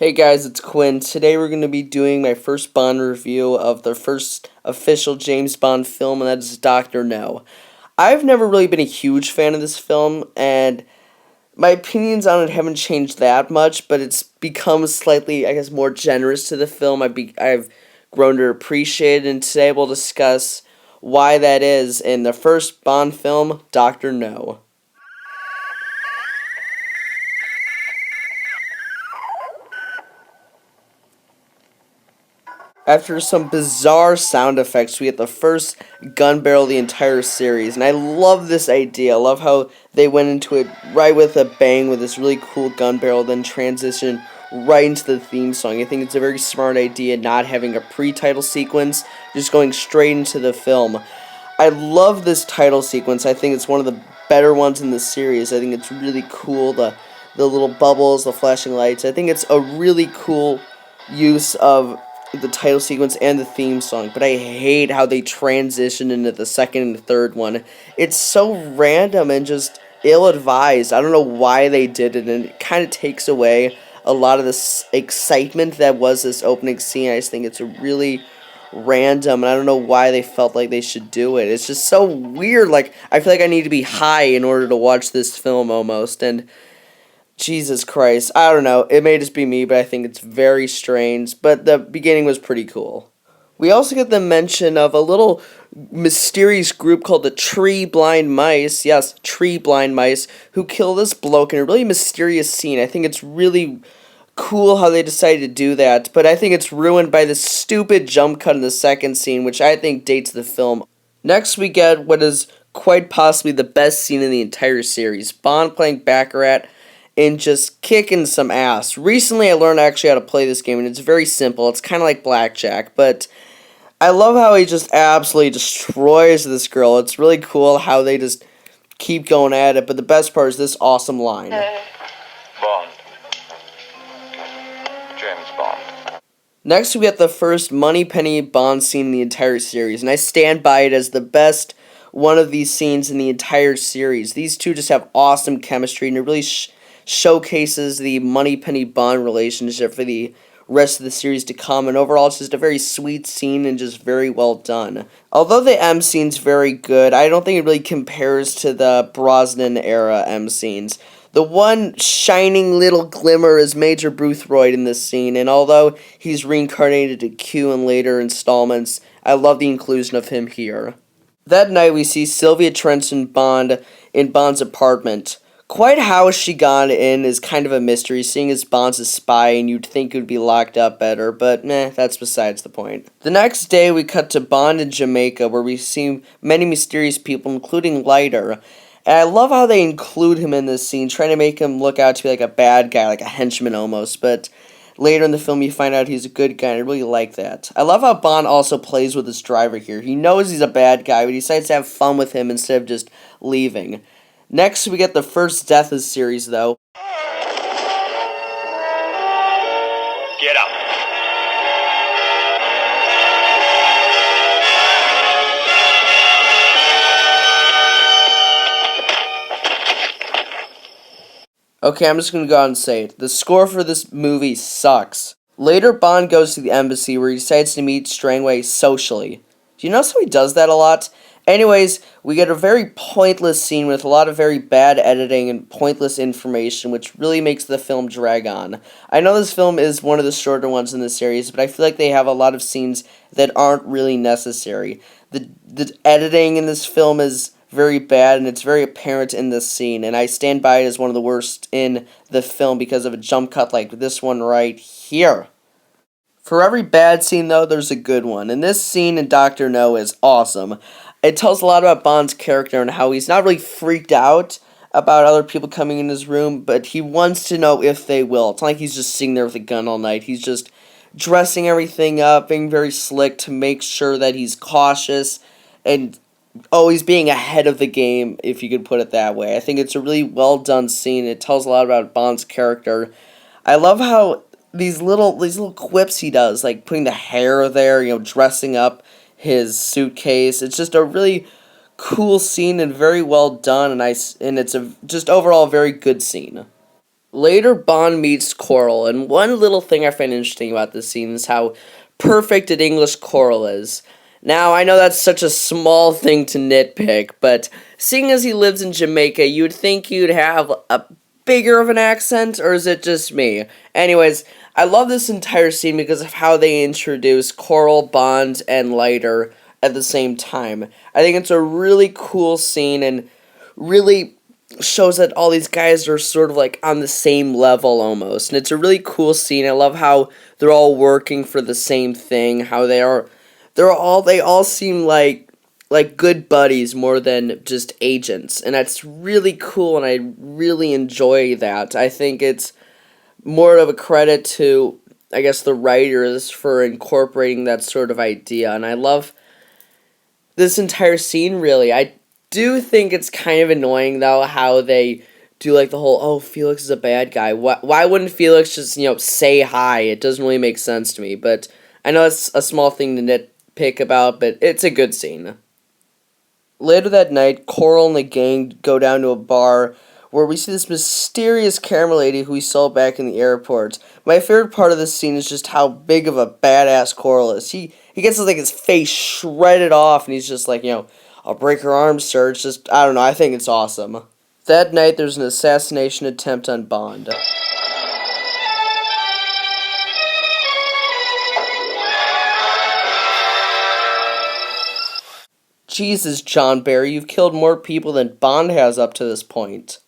Hey guys, it's Quinn. Today we're going to be doing my first Bond review of the first official James Bond film, and that is Dr. No. I've never really been a huge fan of this film, and my opinions on it haven't changed that much, but it's become slightly, I guess, more generous to the film. I've grown to appreciate it, and today we'll discuss why that is in the first Bond film, Dr. No. After some bizarre sound effects, we get the first gun barrel of the entire series, and I love this idea. I love how they went into it right with a bang with this really cool gun barrel, then transition right into the theme song. I think it's a very smart idea not having a pre-title sequence, just going straight into the film. I love this title sequence. I think it's one of the better ones in the series. I think it's really cool, the little bubbles, the flashing lights. I think it's a really cool use of the title sequence and the theme song, but I hate how they transition into the second and third one. It's so random and just ill-advised. I don't know why they did it, and it kind of takes away a lot of this excitement that was this opening scene. I just think it's really random, and I don't know why they felt like they should do it. It's just so weird. Like, I feel like I need to be high in order to watch this film almost, and Jesus Christ, I don't know, it may just be me, but I think it's very strange, but the beginning was pretty cool. We also get the mention of a little mysterious group called the Tree Blind Mice, yes, Tree Blind Mice, who kill this bloke in a really mysterious scene. I think it's really cool how they decided to do that, but I think it's ruined by this stupid jump cut in the second scene, which I think dates the film. Next, we get what is quite possibly the best scene in the entire series, Bond playing Baccarat and just kicking some ass. Recently, I learned actually how to play this game, and it's very simple. It's kind of like blackjack, but I love how he just absolutely destroys this girl. It's really cool how they just keep going at it, but the best part is this awesome line. Bond. James Bond. Next, we get the first Moneypenny Bond scene in the entire series, and I stand by it as the best one of these scenes in the entire series. These two just have awesome chemistry, and it really showcases the Moneypenny Bond relationship for the rest of the series to come, and overall it's just a very sweet scene and just very well done. Although the M scene's very good, I don't think it really compares to the Brosnan era M scenes. The one shining little glimmer is Major Boothroyd in this scene, and although he's reincarnated to Q in later installments, I love the inclusion of him here. That night we see Sylvia Trenton Bond in Bond's apartment. Quite how she got in is kind of a mystery, seeing as Bond's a spy and you'd think it would be locked up better, but meh, that's besides the point. The next day we cut to Bond in Jamaica, where we see many mysterious people, including Leiter. And I love how they include him in this scene, trying to make him look out to be like a bad guy, like a henchman almost, but later in the film you find out he's a good guy, and I really like that. I love how Bond also plays with his driver here. He knows he's a bad guy, but he decides to have fun with him instead of just leaving. Next, we get the first death of the series, though. Get up. Okay, I'm just gonna go out and say it. The score for this movie sucks. Later, Bond goes to the embassy where he decides to meet Strangway socially. Do you notice how he does that a lot? Anyways, we get a very pointless scene with a lot of very bad editing and pointless information, which really makes the film drag on. I know this film is one of the shorter ones in the series, but I feel like they have a lot of scenes that aren't really necessary. The editing in this film is very bad, and it's very apparent in this scene, and I stand by it as one of the worst in the film because of a jump cut like this one right here. For every bad scene, though, there's a good one, and this scene in Dr. No is awesome. It tells a lot about Bond's character and how he's not really freaked out about other people coming in his room, but he wants to know if they will. It's not like he's just sitting there with a gun all night. He's just dressing everything up, being very slick to make sure that he's cautious and always being ahead of the game, if you could put it that way. I think it's a really well done scene. It tells a lot about Bond's character. I love how these little quips he does, like putting the hair there, dressing up his suitcase. It's just a really cool scene and very well done, and it's just overall a very good scene. Later, Bond meets Quarrel, and one little thing I find interesting about this scene is how perfect an English Quarrel is. Now, I know that's such a small thing to nitpick, but seeing as he lives in Jamaica, you'd think you'd have a bigger of an accent, or is it just me? Anyways, I love this entire scene because of how they introduce Quarrel, Bond, and Leiter at the same time. I think it's a really cool scene and really shows that all these guys are sort of like on the same level almost. And it's a really cool scene. I love how they're all working for the same thing, how they all seem like good buddies more than just agents. And that's really cool and I really enjoy that. I think it's more of a credit to I guess the writers for incorporating that sort of idea. And I love this entire scene really. I do think it's kind of annoying though how they do like the whole oh Felix is a bad guy. Why wouldn't Felix just say hi? It doesn't really make sense to me. But I know it's a small thing to nitpick about, but it's a good scene. Later that night, Coral and the gang go down to a bar where we see this mysterious camera lady who we saw back in the airport. My favorite part of this scene is just how big of a badass Coral is. He gets like his face shredded off and he's just like, I'll break her arm, sir. It's just, I don't know, I think it's awesome. That night, there's an assassination attempt on Bond. Jesus, John Barry, you've killed more people than Bond has up to this point.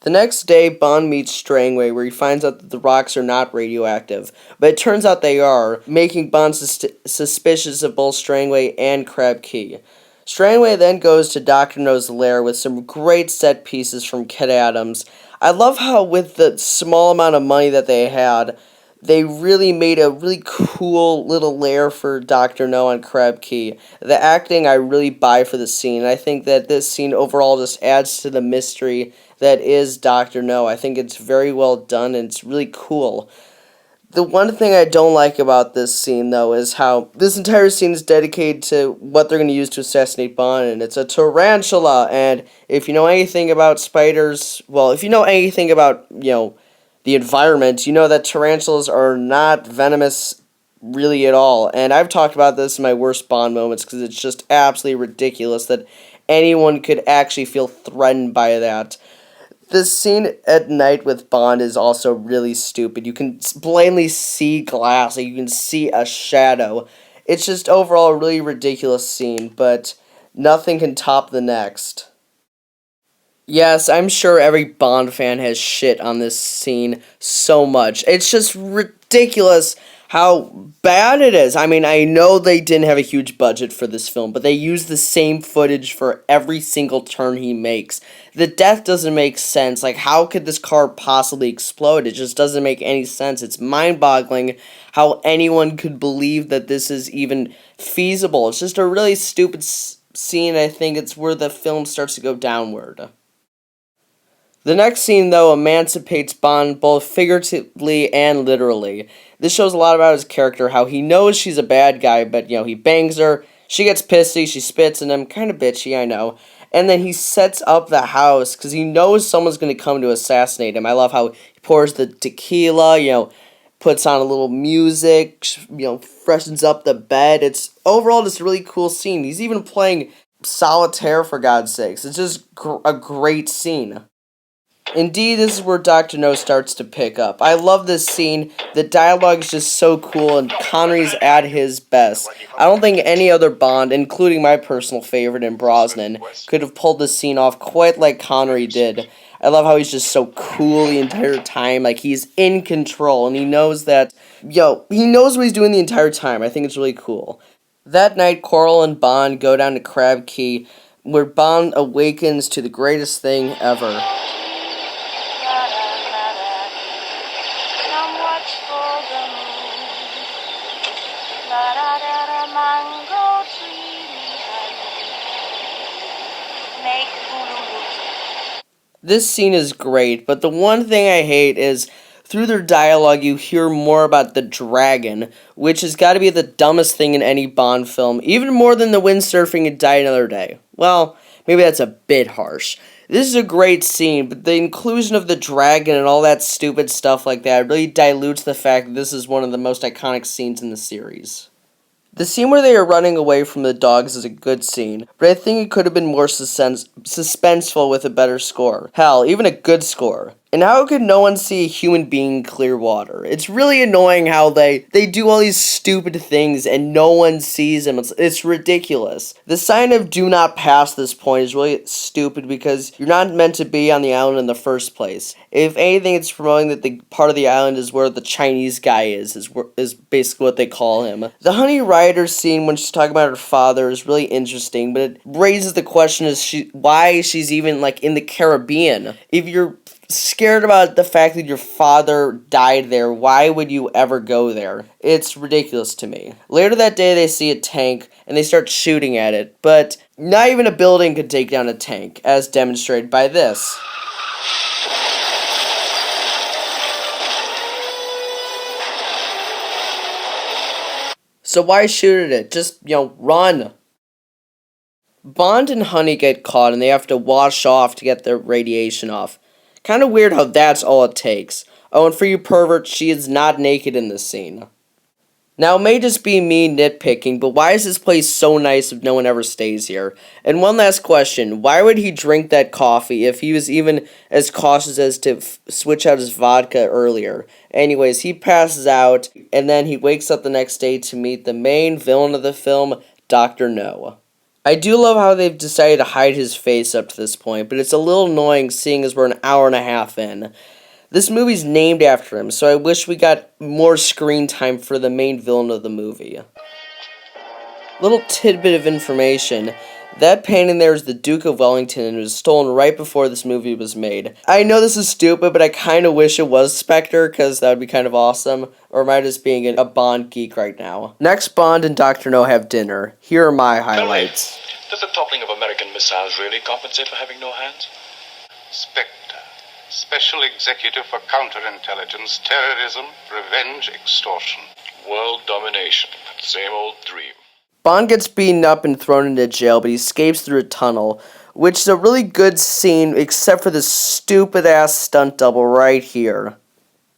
The next day, Bond meets Strangway, where he finds out that the rocks are not radioactive, but it turns out they are, making Bond suspicious of both Strangway and Crab Key. Strangway then goes to Dr. No's lair with some great set pieces from Kid Adams. I love how, with the small amount of money that they had, they really made a really cool little lair for Dr. No on Crab Key. The acting I really buy for the scene. I think that this scene overall just adds to the mystery that is Dr. No. I think it's very well done and it's really cool. The one thing I don't like about this scene, though, is how this entire scene is dedicated to what they're going to use to assassinate Bond, and it's a tarantula. And if you know anything about spiders, well, if you know anything about, the environment, you know that tarantulas are not venomous really at all. And I've talked about this in my worst Bond moments because it's just absolutely ridiculous that anyone could actually feel threatened by that. This scene at night with Bond is also really stupid. You can plainly see glass, like you can see a shadow. It's just overall a really ridiculous scene, but nothing can top the next. Yes, I'm sure every Bond fan has shit on this scene so much. It's just ridiculous how bad it is. I mean, I know they didn't have a huge budget for this film, but they used the same footage for every single turn he makes. The death doesn't make sense. Like, how could this car possibly explode? It just doesn't make any sense. It's mind-boggling how anyone could believe that this is even feasible. It's just a really stupid scene. I think it's where the film starts to go downward. The next scene, though, emancipates Bond both figuratively and literally. This shows a lot about his character, how he knows she's a bad guy, but, he bangs her, she gets pissy, she spits in him, kind of bitchy, I know, and then he sets up the house, because he knows someone's going to come to assassinate him. I love how he pours the tequila, puts on a little music, freshens up the bed. It's overall just a really cool scene. He's even playing solitaire, for God's sakes. It's just a great scene. Indeed, this is where Dr. No starts to pick up. I love this scene. The dialogue is just so cool, and Connery's at his best. I don't think any other Bond, including my personal favorite in Brosnan, could have pulled this scene off quite like Connery did. I love how he's just so cool the entire time. Like, he's in control, and he knows that, he knows what he's doing the entire time. I think it's really cool. That night, Quarrel and Bond go down to Crab Key, where Bond awakens to the greatest thing ever. This scene is great, but the one thing I hate is through their dialogue you hear more about the dragon, which has got to be the dumbest thing in any Bond film, even more than the windsurfing and Die Another Day. Well, maybe that's a bit harsh. This is a great scene, but the inclusion of the dragon and all that stupid stuff like that really dilutes the fact that this is one of the most iconic scenes in the series. The scene where they are running away from the dogs is a good scene, but I think it could have been more suspenseful with a better score. Hell, even a good score. And how could no one see a human being in clear water? It's really annoying how they do all these stupid things and no one sees them. It's ridiculous. The sign of do not pass this point is really stupid because you're not meant to be on the island in the first place. If anything, it's promoting that the part of the island is where the Chinese guy is basically what they call him. The Honey Ryder scene when she's talking about her father is really interesting, but it raises the question why she's even like in the Caribbean. If you're scared about the fact that your father died there, why would you ever go there? It's ridiculous to me. Later that day, they see a tank and they start shooting at it, but not even a building could take down a tank, as demonstrated by this. So why shoot at it? Just, run. Bond and Honey get caught and they have to wash off to get their radiation off. Kind of weird how that's all it takes. Oh, and for you perverts, she is not naked in this scene. Now, it may just be me nitpicking, but why is this place so nice if no one ever stays here? And one last question, why would he drink that coffee if he was even as cautious as to switch out his vodka earlier? Anyways, he passes out, and then he wakes up the next day to meet the main villain of the film, Dr. No. I do love how they've decided to hide his face up to this point, but it's a little annoying seeing as we're an hour and a half in. This movie's named after him, so I wish we got more screen time for the main villain of the movie. Little tidbit of information. That painting there is the Duke of Wellington and it was stolen right before this movie was made. I know this is stupid, but I kind of wish it was Spectre, because that would be kind of awesome. Or am I just being a Bond geek right now? Next, Bond and Dr. No have dinner. Here are my highlights. Does the toppling of American missiles really compensate for having no hands? Spectre, Special Executive for Counterintelligence, Terrorism, Revenge, Extortion. World domination. Same old dream. Bond gets beaten up and thrown into jail, but he escapes through a tunnel, which is a really good scene, except for this stupid-ass stunt double right here.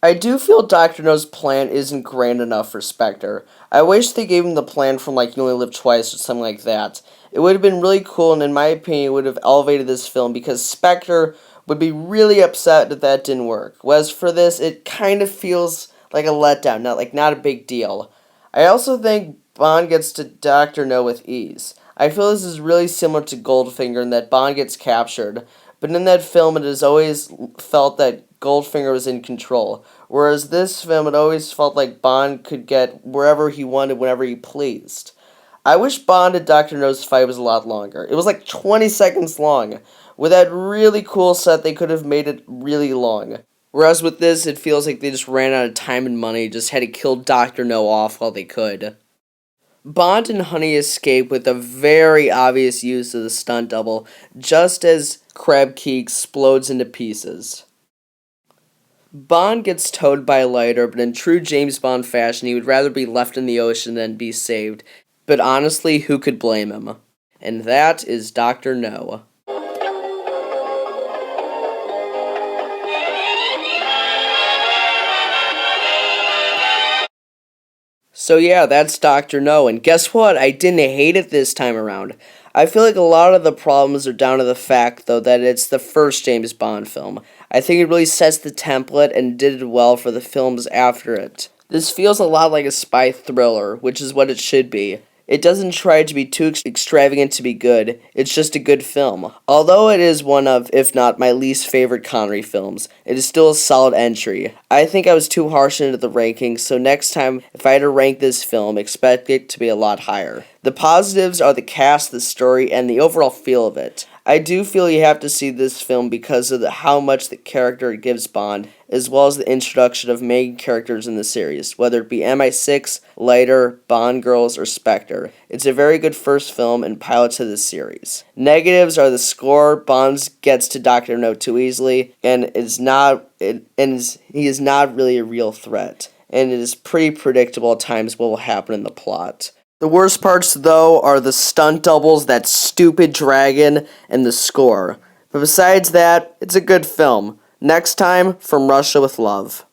I do feel Dr. No's plan isn't grand enough for Spectre. I wish they gave him the plan from, You Only Live Twice or something like that. It would have been really cool, and in my opinion, it would have elevated this film, because Spectre would be really upset if that didn't work. Whereas for this, it kind of feels like a letdown, not a big deal. I also think Bond gets to Dr. No with ease. I feel this is really similar to Goldfinger in that Bond gets captured, but in that film it has always felt that Goldfinger was in control, whereas this film it always felt like Bond could get wherever he wanted whenever he pleased. I wish Bond and Dr. No's fight was a lot longer. It was 20 seconds long. With that really cool set, they could have made it really long. Whereas with this, it feels like they just ran out of time and money, just had to kill Dr. No off while they could. Bond and Honey escape with a very obvious use of the stunt double, just as Crab Key explodes into pieces. Bond gets towed by Leiter, but in true James Bond fashion, he would rather be left in the ocean than be saved. But honestly, who could blame him? And that is Dr. No. So yeah, that's Dr. No, and guess what? I didn't hate it this time around. I feel like a lot of the problems are down to the fact, though, that it's the first James Bond film. I think it really sets the template and did it well for the films after it. This feels a lot like a spy thriller, which is what it should be. It doesn't try to be too extravagant to be good, it's just a good film. Although it is one of, if not my least favorite Connery films, it is still a solid entry. I think I was too harsh into the rankings, so next time, if I had to rank this film, expect it to be a lot higher. The positives are the cast, the story, and the overall feel of it. I do feel you have to see this film because of how much the character it gives Bond, as well as the introduction of main characters in the series, whether it be MI6, Leiter, Bond Girls, or Spectre. It's a very good first film and pilot to this series. Negatives are the score. Bond gets to Dr. No too easily, and he is not really a real threat. And it is pretty predictable at times what will happen in the plot. The worst parts, though, are the stunt doubles, that stupid dragon, and the score. But besides that, it's a good film. Next time, From Russia with Love.